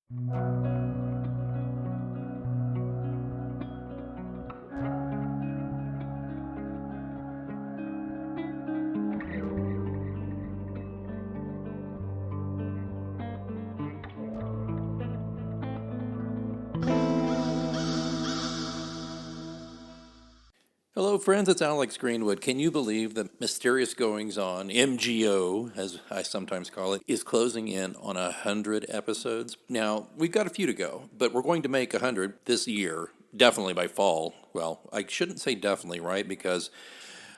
Hello, friends. It's Alex Greenwood. Can you believe the mysterious goings on, MGO, as I sometimes call it, is closing in on 100 episodes? Now, we've got a few to go, but we're going to make 100 this year, definitely by fall. Well, I shouldn't say definitely, right? Because,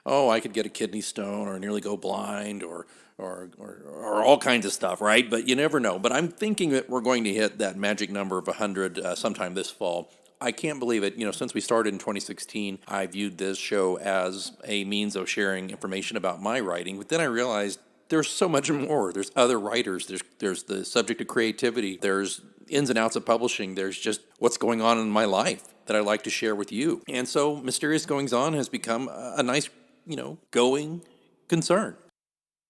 oh, I could get a kidney stone or nearly go blind or all kinds of stuff, right? But you never know. But I'm thinking that we're going to hit that magic number of 100 sometime this fall. I can't believe it. Since we started in 2016, I viewed this show as a means of sharing information about my writing. But then I realized there's so much more. There's other writers. There's the subject of creativity. There's ins and outs of publishing. There's just what's going on in my life that I like to share with you. And so Mysterious Goings On has become a nice, going concern.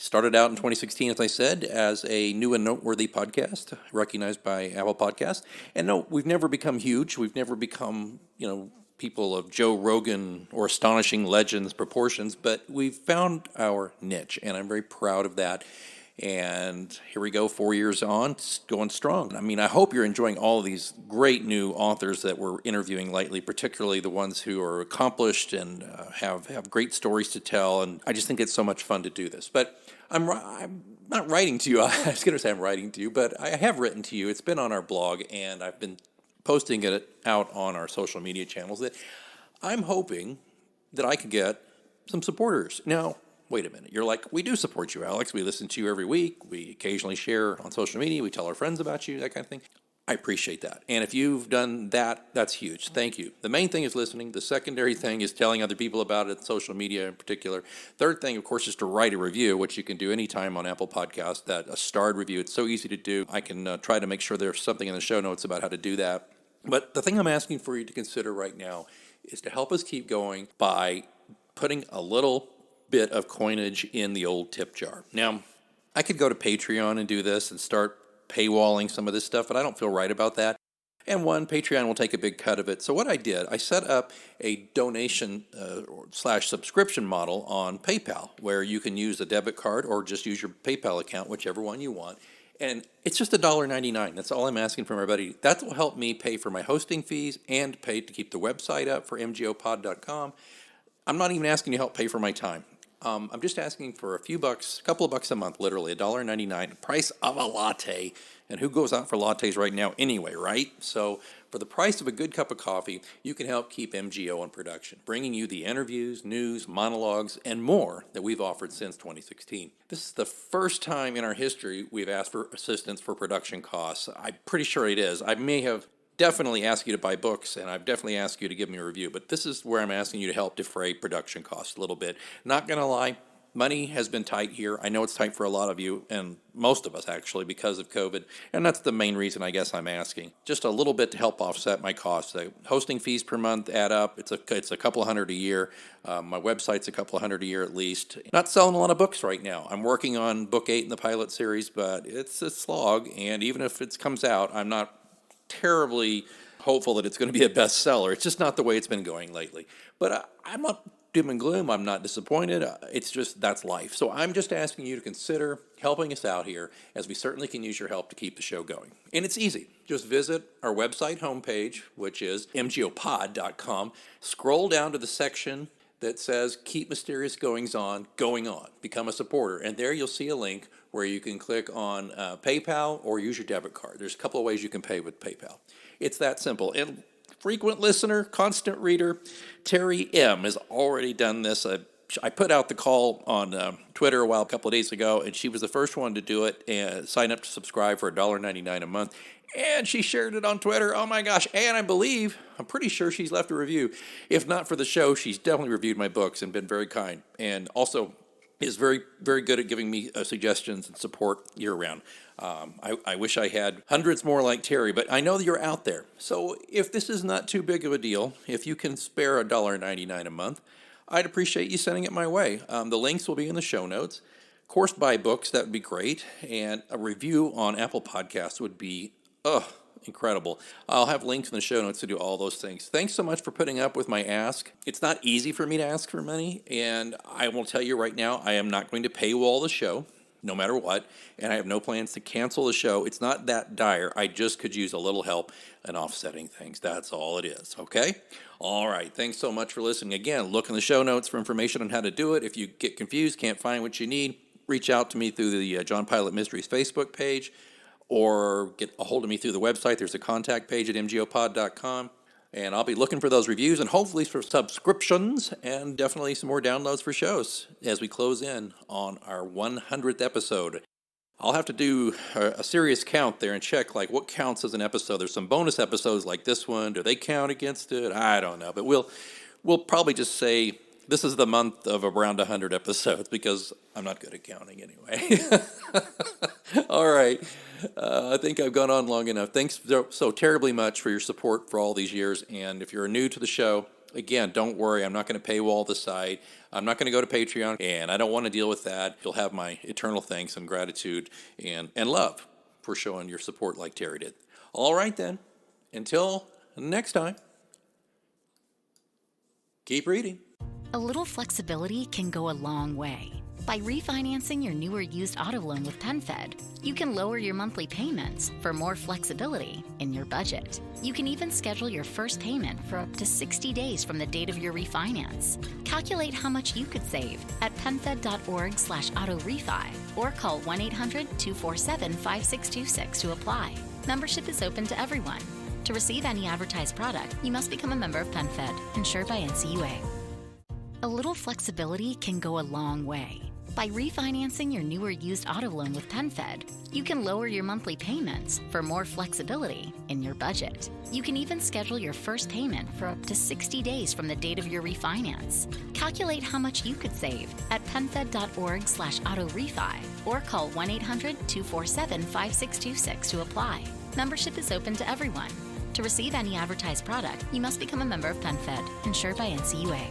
Started out in 2016, as I said, as a new and noteworthy podcast, recognized by Apple Podcasts. And no, we've never become huge. We've never become, people of Joe Rogan or astonishing legends proportions, but we've found our niche, and I'm very proud of that. And here we go, 4 years on, going strong. I mean, I hope you're enjoying all of these great new authors that we're interviewing lately, particularly the ones who are accomplished and have great stories to tell. And I just think it's so much fun to do this. But I'm not writing to you. I was going to say I'm writing to you, but I have written to you. It's been on our blog, and I've been posting it out on our social media channels that I'm hoping that I could get some supporters. Now, wait a minute. You're like, we do support you, Alex. We listen to you every week. We occasionally share on social media. We tell our friends about you, that kind of thing. I appreciate that. And if you've done that, that's huge. Thank you. The main thing is listening. The secondary thing is telling other people about it, social media in particular. Third thing, of course, is to write a review, which you can do anytime on Apple Podcasts, a starred review. It's so easy to do. I can try to make sure there's something in the show notes about how to do that. But the thing I'm asking for you to consider right now is to help us keep going by putting a little bit of coinage in the old tip jar. Now, I could go to Patreon and do this and start paywalling some of this stuff, but I don't feel right about that. And Patreon will take a big cut of it. So what I did, I set up a donation / subscription model on PayPal, where you can use a debit card or just use your PayPal account, whichever one you want. And it's just $1.99. That's all I'm asking from everybody. That will help me pay for my hosting fees and pay to keep the website up for mgopod.com. I'm not even asking you to help pay for my time. I'm just asking for a few bucks, a couple of bucks a month, literally $1.99, price of a latte. And who goes out for lattes right now anyway, right? So for the price of a good cup of coffee, you can help keep MGO in production, bringing you the interviews, news, monologues, and more that we've offered since 2016. This is the first time in our history we've asked for assistance for production costs. I'm pretty sure it is. I may have definitely ask you to buy books, and I've definitely asked you to give me a review, but this is where I'm asking you to help defray production costs a little bit. Not going to lie, money has been tight here. I know it's tight for a lot of you, and most of us actually, because of COVID, and that's the main reason I guess I'm asking. Just a little bit to help offset my costs. The hosting fees per month add up. It's a couple of hundred a year. My website's a couple of hundred a year at least. Not selling a lot of books right now. I'm working on book 8 in the pilot series, but it's a slog, and even if it comes out, I'm not terribly hopeful that it's going to be a bestseller. It's just not the way it's been going lately. But I'm not doom and gloom. I'm not disappointed. It's just that's life. So I'm just asking you to consider helping us out here, as we certainly can use your help to keep the show going. And it's easy. Just visit our website homepage, which is mgopod.com. Scroll down to the section that says Keep Mysterious Goings On going on. Become a supporter. And there you'll see a link where you can click on PayPal or use your debit card. There's a couple of ways you can pay with PayPal. It's that simple. And frequent listener, constant reader, Terry M. has already done this. I put out the call on Twitter a couple of days ago, and she was the first one to do it and sign up to subscribe for $1.99 a month. And she shared it on Twitter. Oh my gosh. And I'm pretty sure she's left a review. If not for the show, she's definitely reviewed my books and been very kind. And also is very, very good at giving me suggestions and support year-round. I wish I had hundreds more like Terry, but I know that you're out there. So if this is not too big of a deal, if you can spare $1.99 a month, I'd appreciate you sending it my way. The links will be in the show notes. Of course, buy books, that would be great. And a review on Apple Podcasts would be incredible. I'll have links in the show notes to do all those things. Thanks so much for putting up with my ask. It's not easy for me to ask for money, and I will tell you right now, I am not going to paywall the show, no matter what, and I have no plans to cancel the show. It's not that dire. I just could use a little help in offsetting things. That's all it is, okay? All right, thanks so much for listening. Again, look in the show notes for information on how to do it. If you get confused, can't find what you need, reach out to me through the John Pilot Mysteries Facebook page, or get a hold of me through the website. There's a contact page at mgopod.com. And I'll be looking for those reviews and hopefully for subscriptions and definitely some more downloads for shows as we close in on our 100th episode. I'll have to do a serious count there and check like what counts as an episode. There's some bonus episodes like this one. Do they count against it? I don't know. But we'll probably just say this is the month of around 100 episodes because I'm not good at counting anyway. All right. I think I've gone on long enough. Thanks so terribly much for your support for all these years. And if you're new to the show, again, don't worry. I'm not going to paywall the site. I'm not going to go to Patreon, and I don't want to deal with that. You'll have my eternal thanks and gratitude and love for showing your support like Terry did. All right, then. Until next time, keep reading. A little flexibility can go a long way. By refinancing your new or used auto loan with PenFed, you can lower your monthly payments for more flexibility in your budget. You can even schedule your first payment for up to 60 days from the date of your refinance. Calculate how much you could save at penfed.org/auto-refi or call 1-800-247-5626 to apply. Membership is open to everyone. To receive any advertised product, you must become a member of PenFed, insured by NCUA. A little flexibility can go a long way. By refinancing your new or used auto loan with PenFed, you can lower your monthly payments for more flexibility in your budget. You can even schedule your first payment for up to 60 days from the date of your refinance. Calculate how much you could save at penfed.org/auto-refi or call 1-800-247-5626 to apply. Membership is open to everyone. To receive any advertised product, you must become a member of PenFed, insured by NCUA.